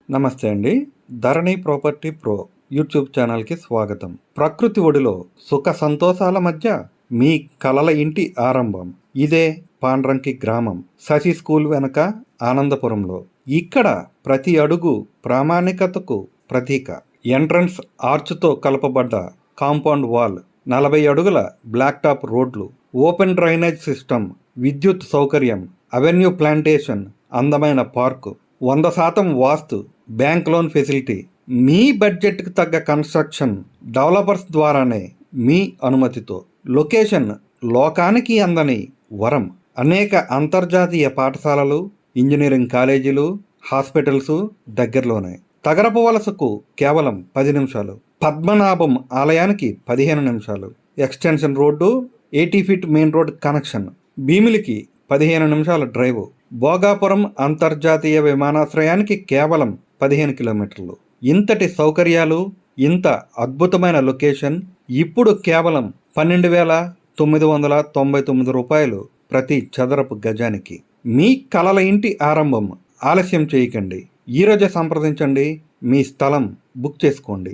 నమస్తే అండి. ధరణి property pro YouTube ఛానల్కి స్వాగతం. ప్రకృతి ఒడిలో సుఖ సంతోషాల మధ్య మీ కలల ఇంటి ఆరంభం. ఇదే పాండ్రంకి గ్రామం, శశి స్కూల్ వెనక ఆనందపురంలో. ఇక్కడ ప్రతి అడుగు ప్రామాణికతకు ప్రతీక. ఎంట్రన్స్ ఆర్చ్తో కలపబడ్డ కాంపౌండ్ వాల్, 40 అడుగుల బ్లాక్ టాప్ రోడ్లు, ఓపెన్ డ్రైనేజ్ సిస్టమ్, విద్యుత్ సౌకర్యం, అవెన్యూ ప్లాంటేషన్, అందమైన పార్కు, 100% వాస్తు, బ్యాంక్ లోన్ ఫెసిలిటీ. మీ బడ్జెట్కి తగ్గ కన్స్ట్రక్షన్ డెవలపర్స్ ద్వారానే, మీ అనుమతితో. లొకేషన్ లోకానికి అందని వరం. అనేక అంతర్జాతీయ పాఠశాలలు, ఇంజనీరింగ్ కాలేజీలు, హాస్పిటల్స్ దగ్గరలోనే. తగరపు వలసకు కేవలం 10 నిమిషాలు. పద్మనాభం ఆలయానికి 15 నిమిషాలు. Extension road, 80 feet main road connection. భీమిలికి 15 నిమిషాల డ్రైవ్. భోగాపురం అంతర్జాతీయ విమానాశ్రయానికి కేవలం 15 కిలోమీటర్లు. ఇంతటి సౌకర్యాలు, ఇంత అద్భుతమైన లొకేషన్ ఇప్పుడు కేవలం 12,999 రూపాయలు ప్రతి చదరపు గజానికి. మీ కలల ఇంటి ఆరంభం. ఆలస్యం చేయకండి, ఈరోజే సంప్రదించండి, మీ స్థలం బుక్ చేసుకోండి.